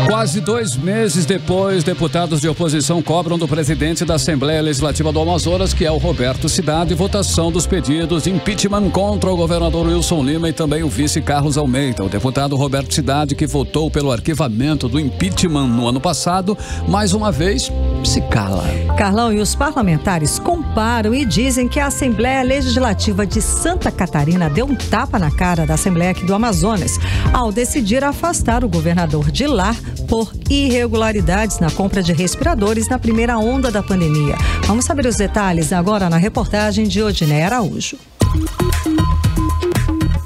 Quase 2 meses depois, deputados de oposição cobram do presidente da Assembleia Legislativa do Amazonas, que é o Roberto Cidade, votação dos pedidos de impeachment contra o governador Wilson Lima e também o vice Carlos Almeida. O deputado Roberto Cidade, que votou pelo arquivamento do impeachment no ano passado, mais uma vez se cala. Carlão, e os parlamentares comparam e dizem que a Assembleia Legislativa de Santa Catarina deu um tapa na cara da Assembleia aqui do Amazonas ao decidir afastar o governador de lá por irregularidades na compra de respiradores na primeira onda da pandemia. Vamos saber os detalhes agora na reportagem de Odiné Araújo.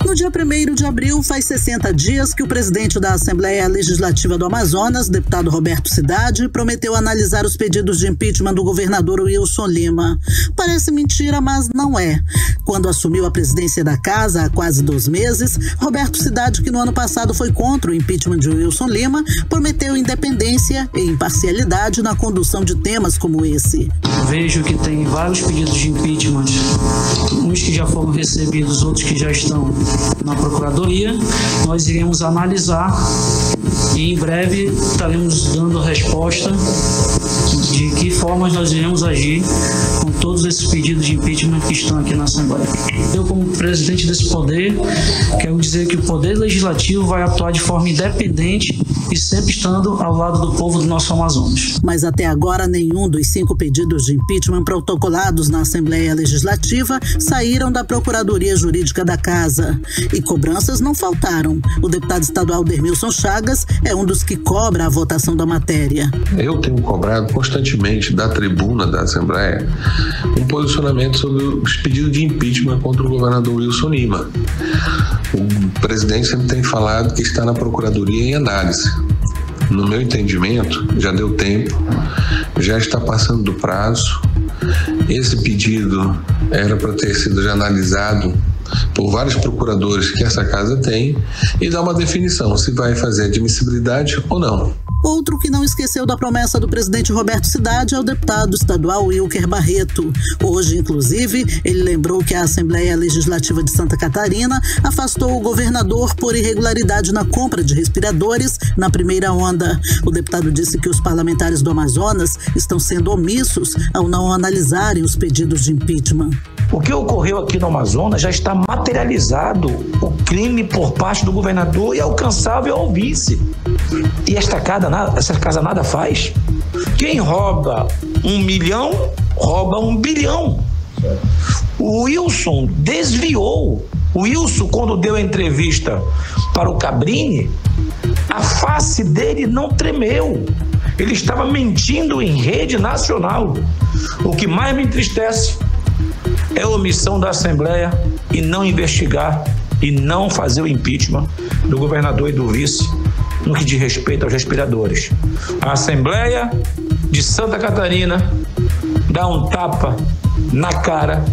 No dia 1º de abril, faz 60 dias que o presidente da Assembleia Legislativa do Amazonas, deputado Roberto Cidade, prometeu analisar os pedidos de impeachment do governador Wilson Lima. Parece mentira, mas não é. Quando assumiu a presidência da casa há quase 2 meses, Roberto Cidade, que no ano passado foi contra o impeachment de Wilson Lima, prometeu independência e imparcialidade na condução de temas como esse. Vejo que tem vários pedidos de impeachment, uns que já foram recebidos, outros que já estão na Procuradoria. Nós iremos analisar e em breve estaremos dando a resposta de que formas nós iremos agir com todos esses pedidos de impeachment que estão aqui na Assembleia. Eu, como presidente desse poder, quero dizer que o Poder Legislativo vai atuar de forma independente e sempre estando ao lado do povo do nosso Amazonas. Mas até agora nenhum dos 5 pedidos de impeachment protocolados na Assembleia Legislativa saíram da Procuradoria Jurídica da Casa. E cobranças não faltaram. O deputado estadual Dermilson Chagas é um dos que cobra a votação da matéria. Eu tenho cobrado constantemente da tribuna da Assembleia um posicionamento sobre os pedidos de impeachment contra o governador Wilson Lima. O presidente sempre tem falado que está na Procuradoria em análise. No meu entendimento, já deu tempo, já está passando do prazo. Esse pedido era para ter sido já analisado por vários procuradores que essa casa tem e dar uma definição se vai fazer admissibilidade ou não. Outro que não esqueceu da promessa do presidente Roberto Cidade é o deputado estadual Wilker Barreto. Hoje, inclusive, ele lembrou que a Assembleia Legislativa de Santa Catarina afastou o governador por irregularidade na compra de respiradores na primeira onda. O deputado disse que os parlamentares do Amazonas estão sendo omissos ao não analisarem os pedidos de impeachment. O que ocorreu aqui no Amazonas já está materializado, o crime por parte do governador e alcançável ao vice. E essa casa nada faz. Quem rouba 1 milhão, rouba 1 bilhão. O Wilson desviou. O Wilson, quando deu a entrevista para o Cabrini, a face dele não tremeu. Ele estava mentindo em rede nacional. O que mais me entristece é a omissão da Assembleia e não investigar e não fazer o impeachment do governador e do vice no que diz respeito aos respiradores. A Assembleia de Santa Catarina dá um tapa na cara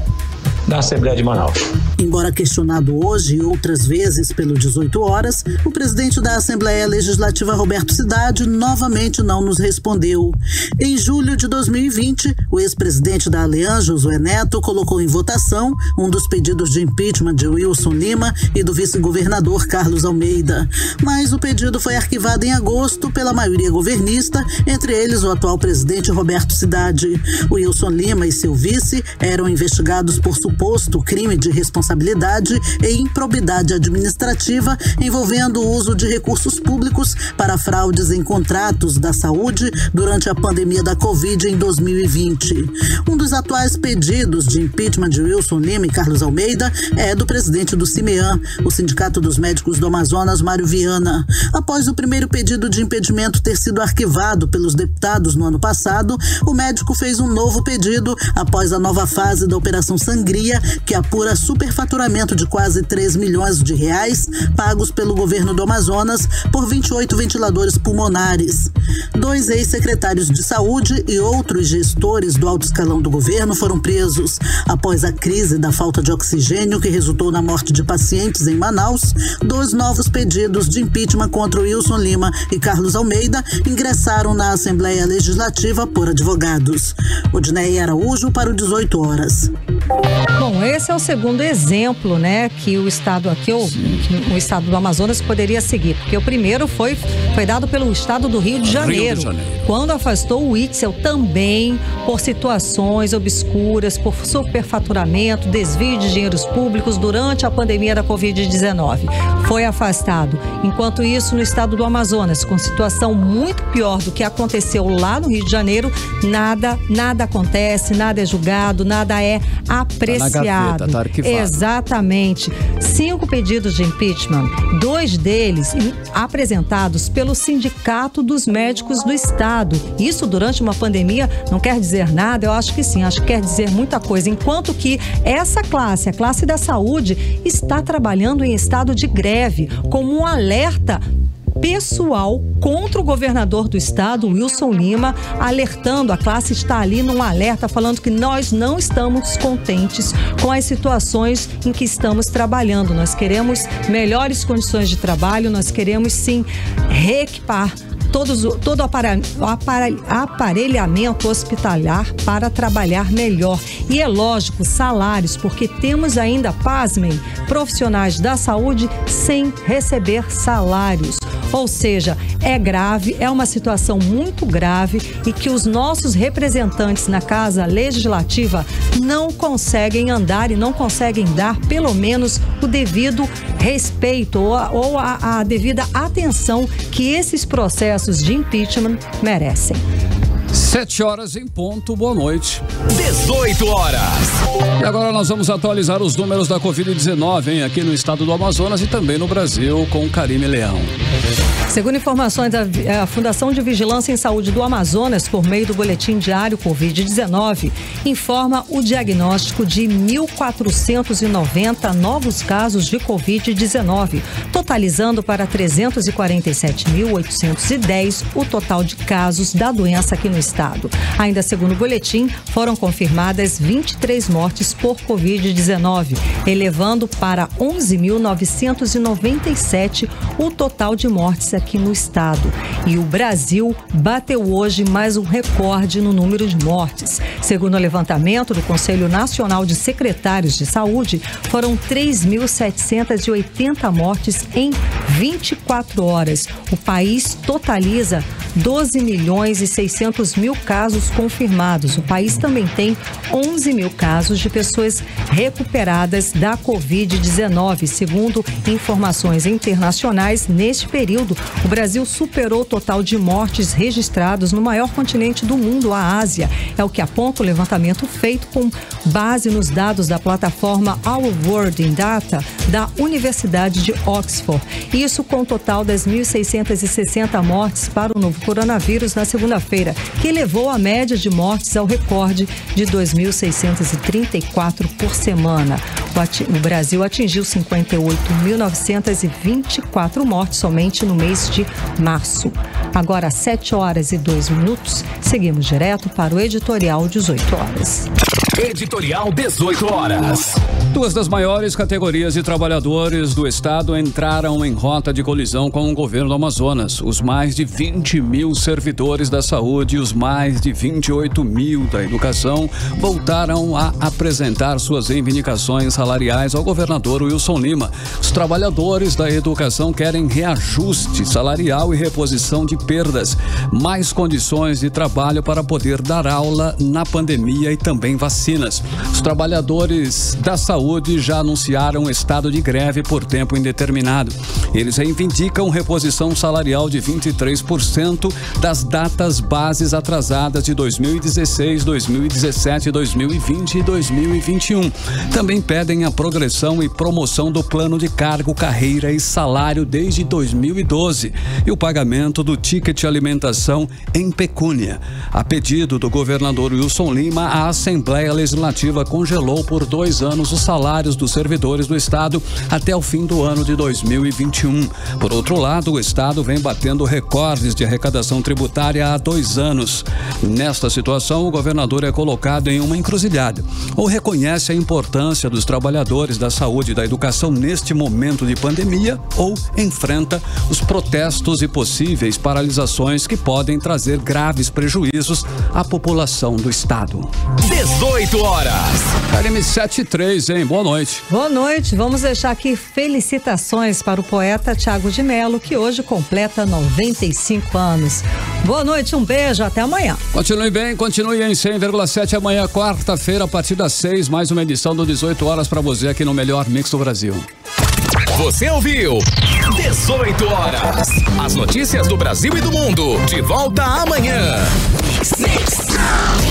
da Assembleia de Manaus. Embora questionado hoje e outras vezes pelo 18 horas, o presidente da Assembleia Legislativa, Roberto Cidade, novamente não nos respondeu. Em julho de 2020, o ex-presidente da Aliança, Josué Neto, colocou em votação um dos pedidos de impeachment de Wilson Lima e do vice-governador Carlos Almeida. Mas o pedido foi arquivado em agosto pela maioria governista, entre eles o atual presidente Roberto Cidade. Wilson Lima e seu vice eram investigados por suposto crime de responsabilidade e improbidade administrativa envolvendo o uso de recursos públicos para fraudes em contratos da saúde durante a pandemia da Covid em 2020. Um dos atuais pedidos de impeachment de Wilson Lima e Carlos Almeida é do presidente do CIMEAM, o Sindicato dos Médicos do Amazonas, Mário Viana. Após o primeiro pedido de impedimento ter sido arquivado pelos deputados no ano passado, o médico fez um novo pedido após a nova fase da Operação Sangria, que apura superfaturamento de quase 3 milhões de reais pagos pelo governo do Amazonas por 28 ventiladores pulmonares. 2 ex-secretários de saúde e outros gestores do alto escalão do governo foram presos. Após a crise da falta de oxigênio que resultou na morte de pacientes em Manaus, 2 novos pedidos de impeachment contra Wilson Lima e Carlos Almeida ingressaram na Assembleia Legislativa por advogados. Odiné Araújo para o 18 horas. Bom, esse é o segundo exemplo, né, que o estado aqui, o estado do Amazonas poderia seguir, porque o primeiro foi dado pelo estado do Rio de Janeiro, quando afastou o Itzel também por situações obscuras, por superfaturamento, desvio de dinheiros públicos durante a pandemia da Covid-19. Foi afastado. Enquanto isso, no estado do Amazonas, com situação muito pior do que aconteceu lá no Rio de Janeiro, nada acontece, nada é julgado, nada é apreciado. Tá arquivado. Exatamente. 5 pedidos de impeachment, 2 deles apresentados pelo Sindicato dos Médicos do Estado. Isso durante uma pandemia não quer dizer nada? Eu acho que sim, acho que quer dizer muita coisa. Enquanto que essa classe, a classe da saúde, está trabalhando em estado de greve, como um alerta pessoal contra o governador do estado, Wilson Lima, alertando, a classe está ali num alerta, falando que nós não estamos contentes com as situações em que estamos trabalhando. Nós queremos melhores condições de trabalho, nós queremos sim reequipar todo aparelhamento hospitalar para trabalhar melhor. E é lógico, salários, porque temos ainda, pasmem, profissionais da saúde sem receber salários. Ou seja, é grave, é uma situação muito grave e que os nossos representantes na Casa Legislativa não conseguem andar e não conseguem dar pelo menos o devido respeito ou a devida atenção que esses processos de impeachment merecem. 7 horas em ponto, boa noite. 18 horas. E agora nós vamos atualizar os números da Covid-19, hein, aqui no estado do Amazonas e também no Brasil, com Karime Leão. Segundo informações da Fundação de Vigilância em Saúde do Amazonas, por meio do boletim diário Covid-19, informa o diagnóstico de 1.490 novos casos de Covid-19, totalizando para 347.810 o total de casos da doença aqui no estado. Ainda segundo o boletim, foram confirmadas 23 mortes por Covid-19, elevando para 11.997 o total de mortes aqui no estado. E o Brasil bateu hoje mais um recorde no número de mortes. Segundo o levantamento do Conselho Nacional de Secretários de Saúde, foram 3.780 mortes em 24 horas. O país totaliza 12.600.000 casos confirmados. O país também tem 11.000 casos de pessoas recuperadas da Covid-19. Segundo informações internacionais, neste período, o Brasil superou o total de mortes registrados no maior continente do mundo, a Ásia. É o que aponta o levantamento feito com base nos dados da plataforma Our World in Data da Universidade de Oxford. Isso com o total das 1.660 mortes para o novo coronavírus na segunda-feira, que elevou a média de mortes ao recorde de 2.634 por semana. O Brasil atingiu 58.924 mortes somente no mês de março. Agora, 7 horas e 2 minutos, seguimos direto para o editorial 18 horas. Editorial 18 horas. 2 das maiores categorias de trabalhadores do estado entraram em rota de colisão com o governo do Amazonas. Os mais de 20.000 servidores da saúde e os mais de 28.000 da educação voltaram a apresentar suas reivindicações salariais ao governador Wilson Lima. Os trabalhadores da educação querem reajuste salarial e reposição de perdas, mais condições de trabalho para poder dar aula na pandemia e também vacinas. Os trabalhadores da saúde já anunciaram estado de greve por tempo indeterminado. Eles reivindicam reposição salarial de 23% das datas bases atrasadas de 2016, 2017, 2020 e 2021. Também pedem a progressão e promoção do plano de cargo, carreira e salário desde 2012 e o pagamento do ticket alimentação em pecúnia. A pedido do governador Wilson Lima, a Assembleia Legislativa congelou por 2 anos os salários dos servidores do estado até o fim do ano de 2021. Por outro lado, o estado vem batendo recordes de arrecadação tributária há 2 anos. Nesta situação, o governador é colocado em uma encruzilhada. Ou reconhece a importância dos trabalhadores da saúde e da educação neste momento de pandemia, ou enfrenta os protestos e possíveis paralisações que podem trazer graves prejuízos à população do estado. 18 horas. LM73, hein? Boa noite. Boa noite. Vamos deixar aqui felicitações para o poeta Tiago de Mello, que hoje completa 95 anos. Boa noite, um beijo, até amanhã. Continue bem, continue em 100,7 amanhã, quarta-feira, a partir das 6, mais uma edição do 18 horas para você aqui no melhor mix do Brasil. Você ouviu 18 horas. As notícias do Brasil e do mundo. De volta amanhã. Mix.